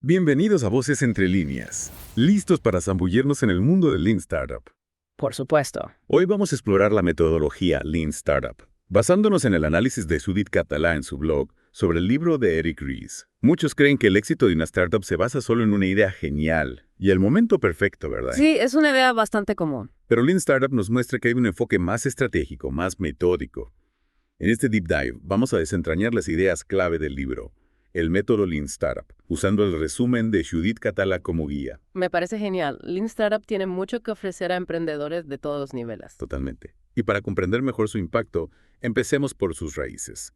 Bienvenidos a Voces Entre Líneas, listos para zambullirnos en el mundo del Lean Startup. Por supuesto. Hoy vamos a explorar la metodología Lean Startup, basándonos en el análisis de Judith Català en su blog sobre el libro de Eric Ries. Muchos creen que el éxito de una startup se basa solo en una idea genial y el momento perfecto, ¿verdad? Sí, es una idea bastante común. Pero Lean Startup nos muestra que hay un enfoque más estratégico, más metódico. En este deep dive vamos a desentrañar las ideas clave del libro, el método Lean Startup, usando el resumen de Judith Català como guía. Me parece genial. Lean Startup tiene mucho que ofrecer a emprendedores de todos los niveles. Totalmente. Y para comprender mejor su impacto, empecemos por sus raíces.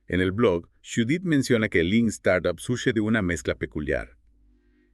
En el blog, Judith menciona que el Lean Startup surge de una mezcla peculiar.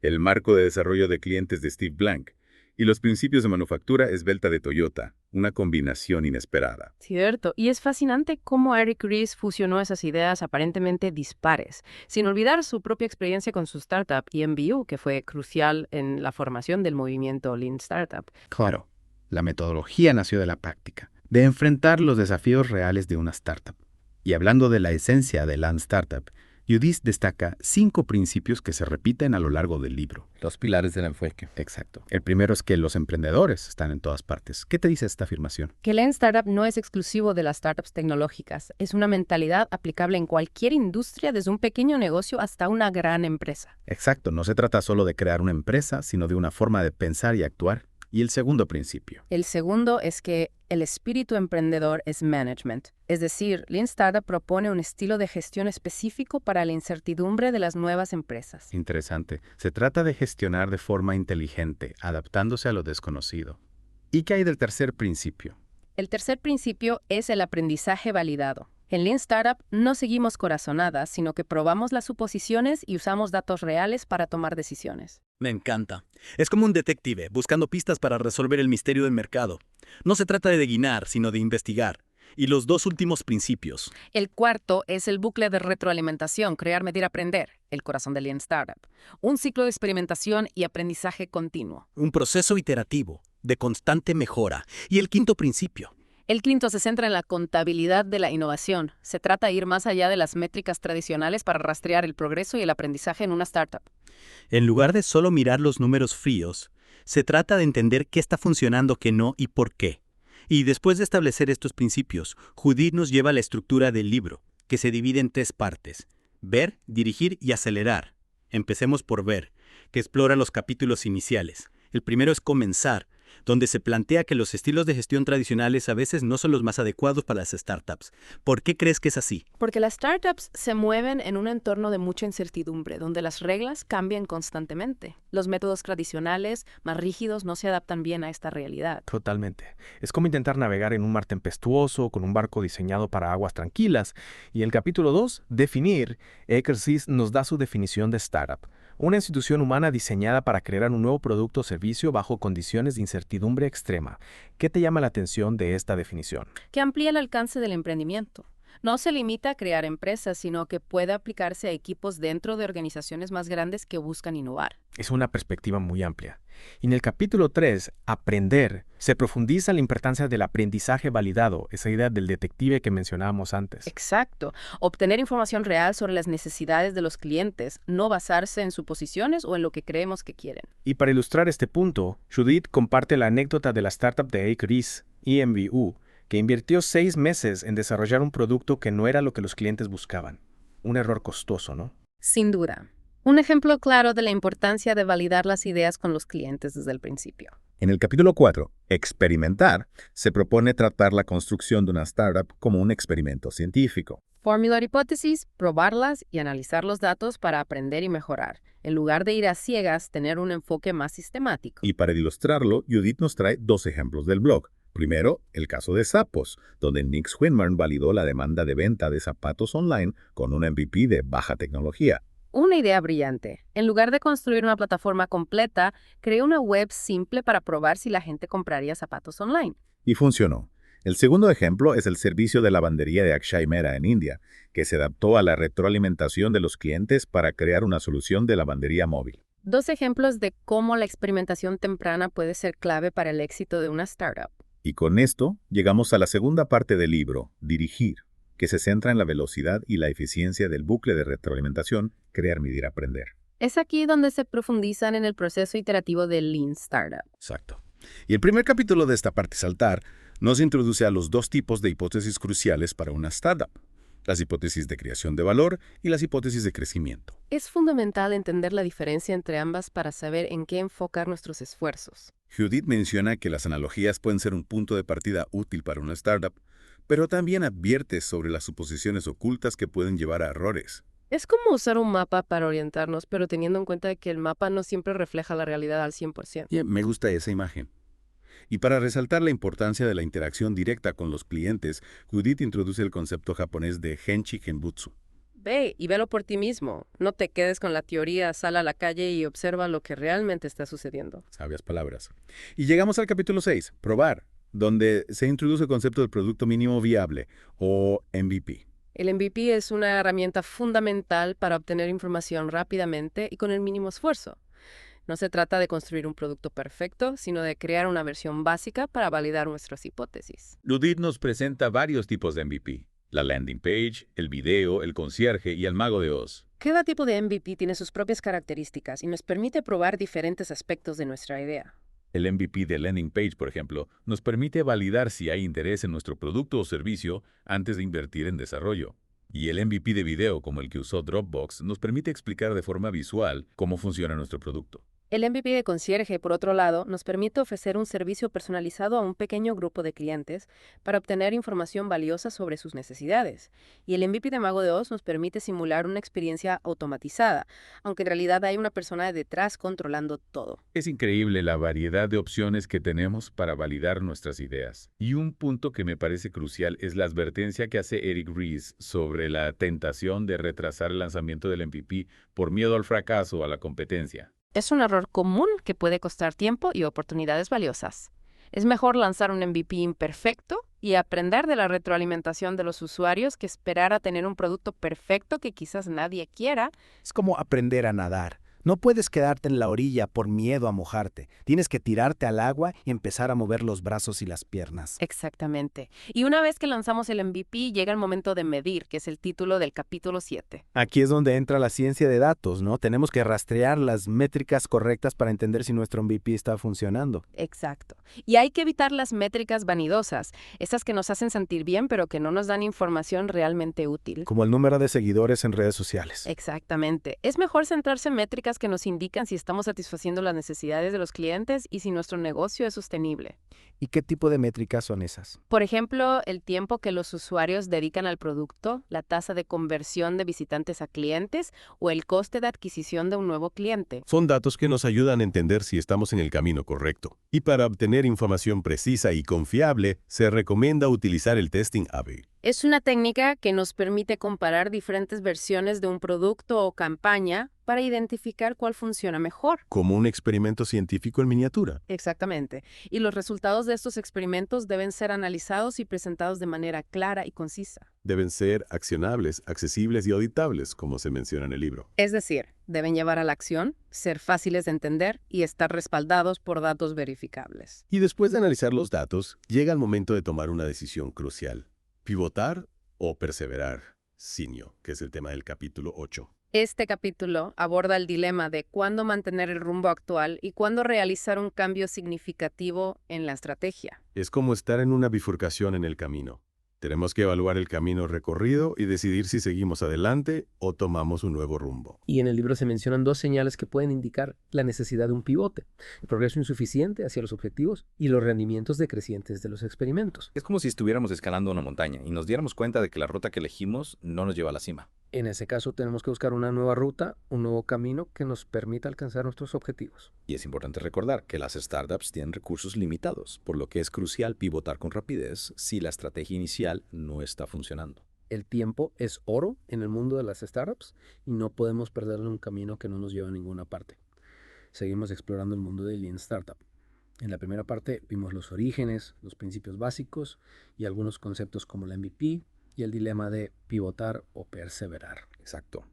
El marco de desarrollo de clientes de Steve Blank y los principios de manufactura esbelta de Toyota, una combinación inesperada. Cierto, y es fascinante cómo Eric Ries fusionó esas ideas aparentemente dispares, sin olvidar su propia experiencia con su startup EMBU, que fue crucial en la formación del movimiento Lean Startup. Claro, la metodología nació de la práctica, de enfrentar los desafíos reales de una startup. Y hablando de la esencia de Lean Startup, Judith destaca 5 principios que se repiten a lo largo del libro. Los pilares del enfoque. Exacto. El primero es que los emprendedores están en todas partes. ¿Qué te dice esta afirmación? Que Lean Startup no es exclusivo de las startups tecnológicas, es una mentalidad aplicable en cualquier industria, desde un pequeño negocio hasta una gran empresa. Exacto, no se trata solo de crear una empresa, sino de una forma de pensar y actuar. Y el segundo principio. El segundo es que el espíritu emprendedor es management. Es decir, Lean Startup propone un estilo de gestión específico para la incertidumbre de las nuevas empresas. Interesante. Se trata de gestionar de forma inteligente, adaptándose a lo desconocido. ¿Y qué hay del tercer principio? El tercer principio es el aprendizaje validado. En Lean Startup no seguimos corazonadas, sino que probamos las suposiciones y usamos datos reales para tomar decisiones. Me encanta. Es como un detective buscando pistas para resolver el misterio del mercado. No se trata de adivinar, sino de investigar. Y los 2 últimos principios. El cuarto es el bucle de retroalimentación, crear, medir, aprender, el corazón de Lean Startup. Un ciclo de experimentación y aprendizaje continuo. Un proceso iterativo, de constante mejora. Y el quinto principio. El quinto se centra en la contabilidad de la innovación. Se trata de ir más allá de las métricas tradicionales para rastrear el progreso y el aprendizaje en una startup. En lugar de solo mirar los números fríos, se trata de entender qué está funcionando, qué no y por qué. Y después de establecer estos principios, Judith nos lleva a la estructura del libro, que se divide en 3 partes: ver, dirigir y acelerar. Empecemos por ver, que explora los capítulos iniciales. El primero es comenzar, donde se plantea que los estilos de gestión tradicionales a veces no son los más adecuados para las startups. ¿Por qué crees que es así? Porque las startups se mueven en un entorno de mucha incertidumbre, donde las reglas cambian constantemente. Los métodos tradicionales, más rígidos, no se adaptan bien a esta realidad. Totalmente. Es como intentar navegar en un mar tempestuoso con un barco diseñado para aguas tranquilas. Y el capítulo 2, definir, Eric Ries nos da su definición de startup. Una institución humana diseñada para crear un nuevo producto o servicio bajo condiciones de incertidumbre extrema. ¿Qué te llama la atención de esta definición? Que amplía el alcance del emprendimiento. No se limita a crear empresas, sino que puede aplicarse a equipos dentro de organizaciones más grandes que buscan innovar. Es una perspectiva muy amplia. Y en el capítulo 3, aprender, se profundiza la importancia del aprendizaje validado, esa idea del detective que mencionábamos antes. Exacto. Obtener información real sobre las necesidades de los clientes, no basarse en suposiciones o en lo que creemos que quieren. Y para ilustrar este punto, Judith comparte la anécdota de la startup de Eric Ries, EMBU, que invirtió 6 meses en desarrollar un producto que no era lo que los clientes buscaban. Un error costoso, ¿no? Sin duda. Un ejemplo claro de la importancia de validar las ideas con los clientes desde el principio. En el capítulo 4, experimentar, se propone tratar la construcción de una startup como un experimento científico. Formular hipótesis, probarlas y analizar los datos para aprender y mejorar. En lugar de ir a ciegas, tener un enfoque más sistemático. Y para ilustrarlo, Judith nos trae 2 ejemplos del blog. Primero, el caso de Zappos, donde Nick Swinmurn validó la demanda de venta de zapatos online con un MVP de baja tecnología. Una idea brillante. En lugar de construir una plataforma completa, creó una web simple para probar si la gente compraría zapatos online. Y funcionó. El segundo ejemplo es el servicio de lavandería de Akshay Mehra en India, que se adaptó a la retroalimentación de los clientes para crear una solución de lavandería móvil. 2 ejemplos de cómo la experimentación temprana puede ser clave para el éxito de una startup. Y con esto llegamos a la segunda parte del libro, dirigir, que se centra en la velocidad y la eficiencia del bucle de retroalimentación, crear, medir, aprender. Es aquí donde se profundizan en el proceso iterativo del Lean Startup. Exacto. Y el primer capítulo de esta parte saltar nos introduce a los dos tipos de hipótesis cruciales para una startup: las hipótesis de creación de valor y las hipótesis de crecimiento. Es fundamental entender la diferencia entre ambas para saber en qué enfocar nuestros esfuerzos. Judith menciona que las analogías pueden ser un punto de partida útil para una startup, pero también advierte sobre las suposiciones ocultas que pueden llevar a errores. Es como usar un mapa para orientarnos, pero teniendo en cuenta que el mapa no siempre refleja la realidad al 100%. Me gusta esa imagen. Y para resaltar la importancia de la interacción directa con los clientes, Judith introduce el concepto japonés de Genchi Genbutsu. Ve y velo por ti mismo. No te quedes con la teoría, sal a la calle y observa lo que realmente está sucediendo. Sabias palabras. Y llegamos al capítulo 6, probar, donde se introduce el concepto del producto mínimo viable, o MVP. El MVP es una herramienta fundamental para obtener información rápidamente y con el mínimo esfuerzo. No se trata de construir un producto perfecto, sino de crear una versión básica para validar nuestras hipótesis. Judith nos presenta varios tipos de MVP: la landing page, el video, el concierge y el mago de Oz. Cada tipo de MVP tiene sus propias características y nos permite probar diferentes aspectos de nuestra idea. El MVP de landing page, por ejemplo, nos permite validar si hay interés en nuestro producto o servicio antes de invertir en desarrollo. Y el MVP de video, como el que usó Dropbox, nos permite explicar de forma visual cómo funciona nuestro producto. El MVP de concierge, por otro lado, nos permite ofrecer un servicio personalizado a un pequeño grupo de clientes para obtener información valiosa sobre sus necesidades. Y el MVP de Mago de Oz nos permite simular una experiencia automatizada, aunque en realidad hay una persona detrás controlando todo. Es increíble la variedad de opciones que tenemos para validar nuestras ideas. Y un punto que me parece crucial es la advertencia que hace Eric Ries sobre la tentación de retrasar el lanzamiento del MVP por miedo al fracaso o a la competencia. Es un error común que puede costar tiempo y oportunidades valiosas. Es mejor lanzar un MVP imperfecto y aprender de la retroalimentación de los usuarios que esperar a tener un producto perfecto que quizás nadie quiera. Es como aprender a nadar. No puedes quedarte en la orilla por miedo a mojarte. Tienes que tirarte al agua y empezar a mover los brazos y las piernas. Exactamente. Y una vez que lanzamos el MVP, llega el momento de medir, que es el título del capítulo 7. Aquí es donde entra la ciencia de datos, ¿no? Tenemos que rastrear las métricas correctas para entender si nuestro MVP está funcionando. Exacto. Y hay que evitar las métricas vanidosas, esas que nos hacen sentir bien, pero que no nos dan información realmente útil. Como el número de seguidores en redes sociales. Exactamente. Es mejor centrarse en métricas que nos indican si estamos satisfaciendo las necesidades de los clientes y si nuestro negocio es sostenible. ¿Y qué tipo de métricas son esas? Por ejemplo, el tiempo que los usuarios dedican al producto, la tasa de conversión de visitantes a clientes o el coste de adquisición de un nuevo cliente. Son datos que nos ayudan a entender si estamos en el camino correcto. Y para obtener información precisa y confiable, se recomienda utilizar el testing A/B. Es una técnica que nos permite comparar diferentes versiones de un producto o campaña para identificar cuál funciona mejor. Como un experimento científico en miniatura. Exactamente. Y los resultados de estos experimentos deben ser analizados y presentados de manera clara y concisa. Deben ser accionables, accesibles y auditables, como se menciona en el libro. Es decir, deben llevar a la acción, ser fáciles de entender y estar respaldados por datos verificables. Y después de analizar los datos, llega el momento de tomar una decisión crucial. ¿Pivotar o perseverar? Sinio, que es el tema del capítulo 8. Este capítulo aborda el dilema de cuándo mantener el rumbo actual y cuándo realizar un cambio significativo en la estrategia. Es como estar en una bifurcación en el camino. Tenemos que evaluar el camino recorrido y decidir si seguimos adelante o tomamos un nuevo rumbo. Y en el libro se mencionan dos señales que pueden indicar la necesidad de un pivote: el progreso insuficiente hacia los objetivos y los rendimientos decrecientes de los experimentos. Es como si estuviéramos escalando una montaña y nos diéramos cuenta de que la ruta que elegimos no nos lleva a la cima. En ese caso tenemos que buscar una nueva ruta, un nuevo camino que nos permita alcanzar nuestros objetivos. Y es importante recordar que las startups tienen recursos limitados, por lo que es crucial pivotar con rapidez si la estrategia inicial no está funcionando. El tiempo es oro en el mundo de las startups y no podemos perderle un camino que no nos lleva a ninguna parte. Seguimos explorando el mundo del Lean Startup. En la primera parte vimos los orígenes, los principios básicos y algunos conceptos como la MVP y el dilema de pivotar o perseverar. Exacto.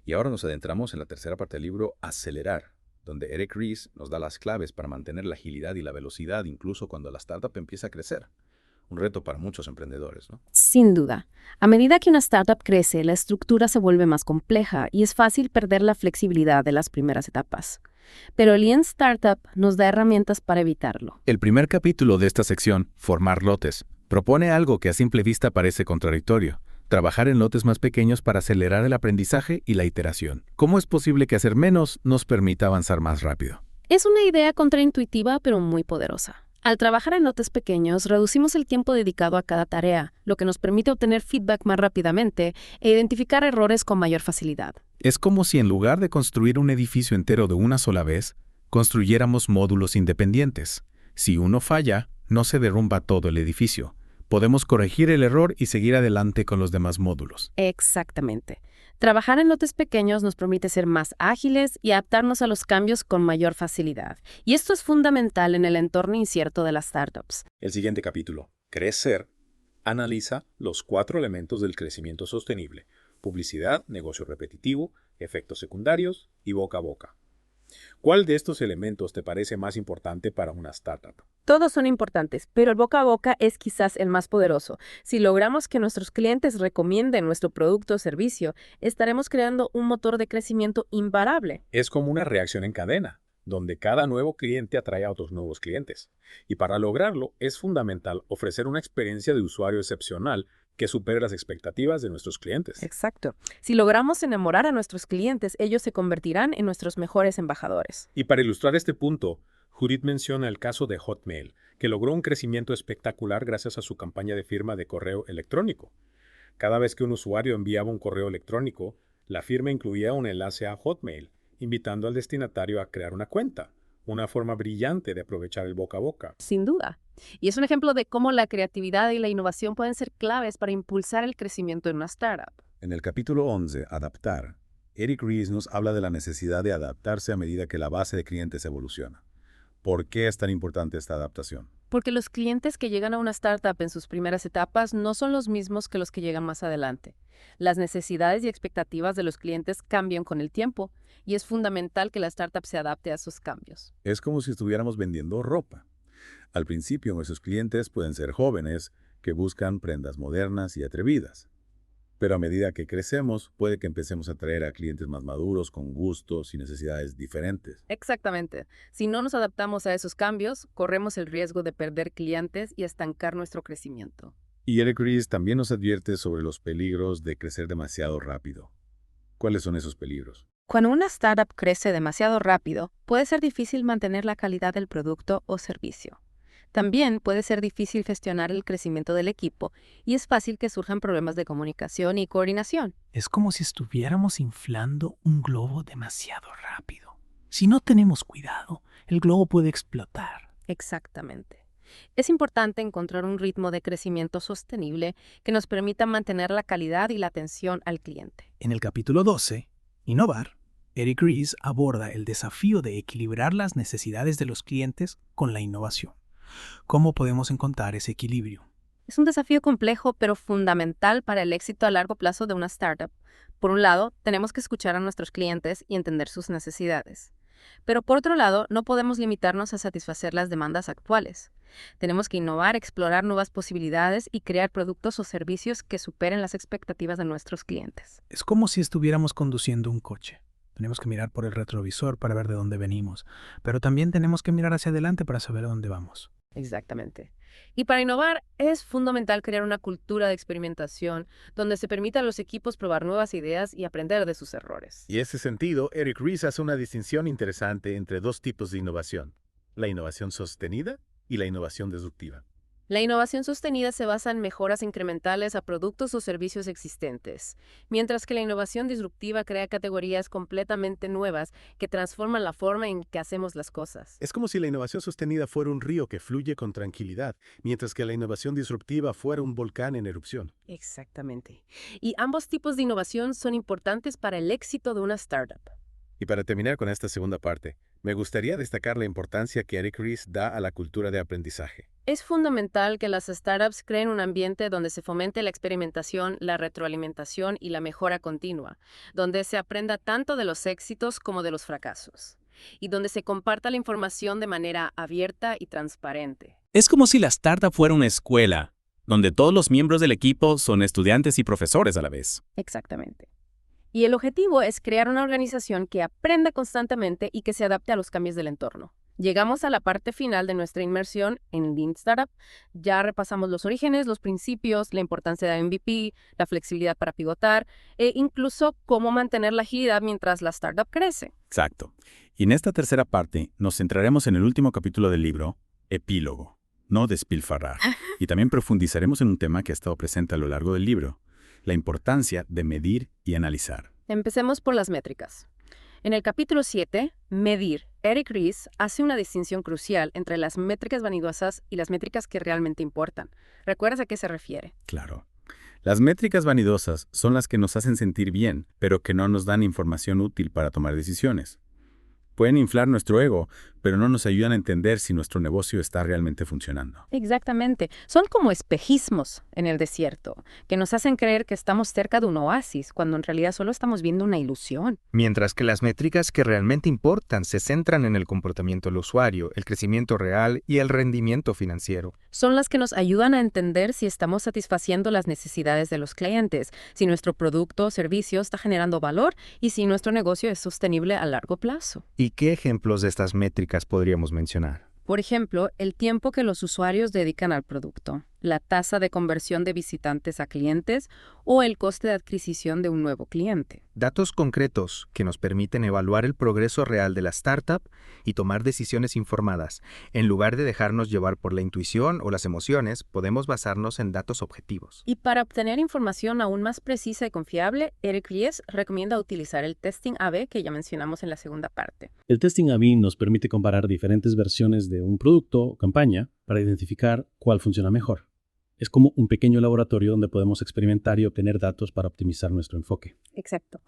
Y ahora nos adentramos en la tercera parte del libro, Acelerar, donde Eric Ries nos da las claves para mantener la agilidad y la velocidad incluso cuando la startup empieza a crecer. un reto para muchos emprendedores, ¿no? Sin duda. A medida que una startup crece, la estructura se vuelve más compleja y es fácil perder la flexibilidad de las primeras etapas. Pero Lean Startup nos da herramientas para evitarlo. El primer capítulo de esta sección, Formar lotes, propone algo que a simple vista parece contradictorio: trabajar en lotes más pequeños para acelerar el aprendizaje y la iteración. ¿Cómo es posible que hacer menos nos permita avanzar más rápido? Es una idea contraintuitiva, pero muy poderosa. Al trabajar en lotes pequeños, reducimos el tiempo dedicado a cada tarea, lo que nos permite obtener feedback más rápidamente e identificar errores con mayor facilidad. Es como si en lugar de construir un edificio entero de una sola vez, construyéramos módulos independientes. Si uno falla, no se derrumba todo el edificio. Podemos corregir el error y seguir adelante con los demás módulos. Exactamente. Trabajar en lotes pequeños nos permite ser más ágiles y adaptarnos a los cambios con mayor facilidad. Y esto es fundamental en el entorno incierto de las startups. El siguiente capítulo, Crecer, analiza los 4 elementos del crecimiento sostenible: publicidad, negocio repetitivo, efectos secundarios y boca a boca. ¿Cuál de estos elementos te parece más importante para una startup? Todos son importantes, pero el boca a boca es quizás el más poderoso. Si logramos que nuestros clientes recomienden nuestro producto o servicio, estaremos creando un motor de crecimiento imparable. Es como una reacción en cadena, donde cada nuevo cliente atrae a otros nuevos clientes. Y para lograrlo, es fundamental ofrecer una experiencia de usuario excepcional que supere las expectativas de nuestros clientes. Exacto. Si logramos enamorar a nuestros clientes, ellos se convertirán en nuestros mejores embajadores. Y para ilustrar este punto, Judith menciona el caso de Hotmail, que logró un crecimiento espectacular gracias a su campaña de firma de correo electrónico. Cada vez que un usuario enviaba un correo electrónico, la firma incluía un enlace a Hotmail, invitando al destinatario a crear una cuenta, una forma brillante de aprovechar el boca a boca. Sin duda. Y es un ejemplo de cómo la creatividad y la innovación pueden ser claves para impulsar el crecimiento de una startup. En el capítulo 11, Adaptar, Eric Ries nos habla de la necesidad de adaptarse a medida que la base de clientes evoluciona. ¿Por qué es tan importante esta adaptación? Porque los clientes que llegan a una startup en sus primeras etapas no son los mismos que los que llegan más adelante. Las necesidades y expectativas de los clientes cambian con el tiempo y es fundamental que la startup se adapte a esos cambios. Es como si estuviéramos vendiendo ropa. Al principio, nuestros clientes pueden ser jóvenes que buscan prendas modernas y atrevidas. Pero a medida que crecemos, puede que empecemos a atraer a clientes más maduros, con gustos y necesidades diferentes. Exactamente. Si no nos adaptamos a esos cambios, corremos el riesgo de perder clientes y estancar nuestro crecimiento. Y Eric Ries también nos advierte sobre los peligros de crecer demasiado rápido. ¿Cuáles son esos peligros? Cuando una startup crece demasiado rápido, puede ser difícil mantener la calidad del producto o servicio. También puede ser difícil gestionar el crecimiento del equipo y es fácil que surjan problemas de comunicación y coordinación. Es como si estuviéramos inflando un globo demasiado rápido. Si no tenemos cuidado, el globo puede explotar. Exactamente. Es importante encontrar un ritmo de crecimiento sostenible que nos permita mantener la calidad y la atención al cliente. En el capítulo 12, Innovar, Eric Ries aborda el desafío de equilibrar las necesidades de los clientes con la innovación. ¿Cómo podemos encontrar ese equilibrio? Es un desafío complejo, pero fundamental para el éxito a largo plazo de una startup. Por un lado, tenemos que escuchar a nuestros clientes y entender sus necesidades. Pero por otro lado, no podemos limitarnos a satisfacer las demandas actuales. Tenemos que innovar, explorar nuevas posibilidades y crear productos o servicios que superen las expectativas de nuestros clientes. Es como si estuviéramos conduciendo un coche. Tenemos que mirar por el retrovisor para ver de dónde venimos, pero también tenemos que mirar hacia adelante para saber a dónde vamos. Exactamente. Y para innovar es fundamental crear una cultura de experimentación donde se permita a los equipos probar nuevas ideas y aprender de sus errores. Y en ese sentido, Eric Ries hace una distinción interesante entre dos tipos de innovación: la innovación sostenida y la innovación disruptiva. La innovación sostenida se basa en mejoras incrementales a productos o servicios existentes, mientras que la innovación disruptiva crea categorías completamente nuevas que transforman la forma en que hacemos las cosas. Es como si la innovación sostenida fuera un río que fluye con tranquilidad, mientras que la innovación disruptiva fuera un volcán en erupción. Exactamente. Y ambos tipos de innovación son importantes para el éxito de una startup. Y para terminar con esta segunda parte, me gustaría destacar la importancia que Eric Ries da a la cultura de aprendizaje. Es fundamental que las startups creen un ambiente donde se fomente la experimentación, la retroalimentación y la mejora continua, donde se aprenda tanto de los éxitos como de los fracasos, y donde se comparta la información de manera abierta y transparente. Es como si la startup fuera una escuela, donde todos los miembros del equipo son estudiantes y profesores a la vez. Exactamente. Y el objetivo es crear una organización que aprenda constantemente y que se adapte a los cambios del entorno. Llegamos a la parte final de nuestra inmersión en Lean Startup. Ya repasamos los orígenes, los principios, la importancia de MVP, la flexibilidad para pivotar e incluso cómo mantener la agilidad mientras la startup crece. Exacto. Y en esta tercera parte nos centraremos en el último capítulo del libro, Epílogo, no despilfarrar. Y también profundizaremos en un tema que ha estado presente a lo largo del libro, la importancia de medir y analizar. Empecemos por las métricas. En el capítulo 7, Medir, Eric Ries hace una distinción crucial entre las métricas vanidosas y las métricas que realmente importan. ¿Recuerdas a qué se refiere? Claro. Las métricas vanidosas son las que nos hacen sentir bien, pero que no nos dan información útil para tomar decisiones. Pueden inflar nuestro ego, pero no nos ayudan a entender si nuestro negocio está realmente funcionando. Exactamente. Son como espejismos en el desierto, que nos hacen creer que estamos cerca de un oasis, cuando en realidad solo estamos viendo una ilusión. Mientras que las métricas que realmente importan se centran en el comportamiento del usuario, el crecimiento real y el rendimiento financiero. Son las que nos ayudan a entender si estamos satisfaciendo las necesidades de los clientes, si nuestro producto o servicio está generando valor y si nuestro negocio es sostenible a largo plazo. ¿Y qué ejemplos de estas métricas podríamos mencionar? Por ejemplo, el tiempo que los usuarios dedican al producto, la tasa de conversión de visitantes a clientes o el coste de adquisición de un nuevo cliente. Datos concretos que nos permiten evaluar el progreso real de la startup y tomar decisiones informadas. En lugar de dejarnos llevar por la intuición o las emociones, podemos basarnos en datos objetivos. Y para obtener información aún más precisa y confiable, Eric Ries recomienda utilizar el testing A/B que ya mencionamos en la segunda parte. El testing A/B nos permite comparar diferentes versiones de un producto o campaña para identificar cuál funciona mejor. Es como un pequeño laboratorio donde podemos experimentar y obtener datos para optimizar nuestro enfoque. Exacto.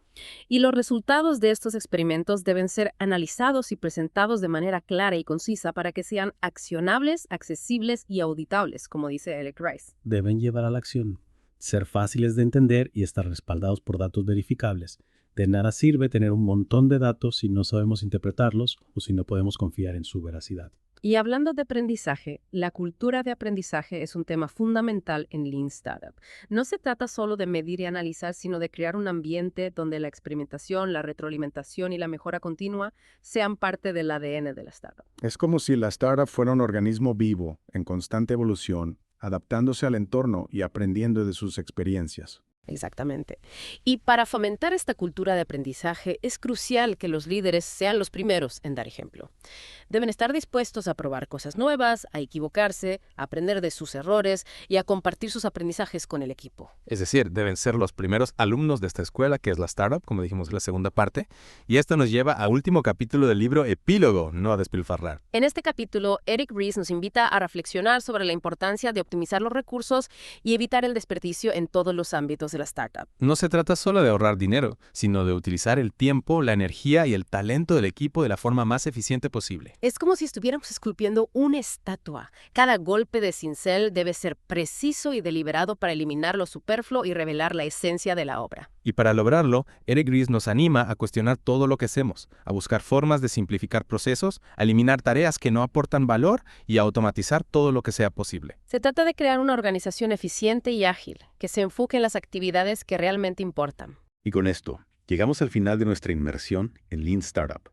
Y los resultados de estos experimentos deben ser analizados y presentados de manera clara y concisa para que sean accionables, accesibles y auditables, como dice Eric Ries. Deben llevar a la acción, ser fáciles de entender y estar respaldados por datos verificables. De nada sirve tener un montón de datos si no sabemos interpretarlos o si no podemos confiar en su veracidad. Y hablando de aprendizaje, la cultura de aprendizaje es un tema fundamental en Lean Startup. No se trata solo de medir y analizar, sino de crear un ambiente donde la experimentación, la retroalimentación y la mejora continua sean parte del ADN de la startup. Es como si la startup fuera un organismo vivo, en constante evolución, adaptándose al entorno y aprendiendo de sus experiencias. Exactamente. Y para fomentar esta cultura de aprendizaje es crucial que los líderes sean los primeros en dar ejemplo. Deben estar dispuestos a probar cosas nuevas, a equivocarse, a aprender de sus errores y a compartir sus aprendizajes con el equipo. Es decir, deben ser los primeros alumnos de esta escuela, que es la startup, como dijimos en la segunda parte. Y esto nos lleva al último capítulo del libro Epílogo, no a despilfarrar. En este capítulo, Eric Ries nos invita a reflexionar sobre la importancia de optimizar los recursos y evitar el desperdicio en todos los ámbitos de la startup. No se trata solo de ahorrar dinero, sino de utilizar el tiempo, la energía y el talento del equipo de la forma más eficiente posible. Es como si estuviéramos esculpiendo una estatua. Cada golpe de cincel debe ser preciso y deliberado para eliminar lo superfluo y revelar la esencia de la obra. Y para lograrlo, Eric Ries nos anima a cuestionar todo lo que hacemos, a buscar formas de simplificar procesos, a eliminar tareas que no aportan valor y a automatizar todo lo que sea posible. Se trata de crear una organización eficiente y ágil, que se enfoque en las actividades que realmente importan. Y con esto, llegamos al final de nuestra inmersión en Lean Startup.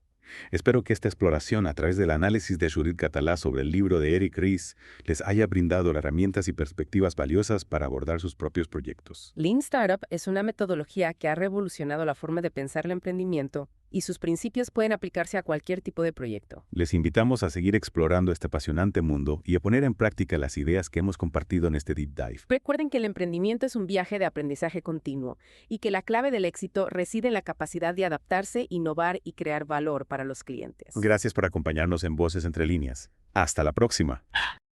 Espero que esta exploración a través del análisis de Judith Catalá sobre el libro de Eric Ries les haya brindado herramientas y perspectivas valiosas para abordar sus propios proyectos. Lean Startup es una metodología que ha revolucionado la forma de pensar el emprendimiento y sus principios pueden aplicarse a cualquier tipo de proyecto. Les invitamos a seguir explorando este apasionante mundo y a poner en práctica las ideas que hemos compartido en este Deep Dive. Recuerden que el emprendimiento es un viaje de aprendizaje continuo y que la clave del éxito reside en la capacidad de adaptarse, innovar y crear valor para los clientes. Gracias por acompañarnos en Voces Entre Líneas. Hasta la próxima.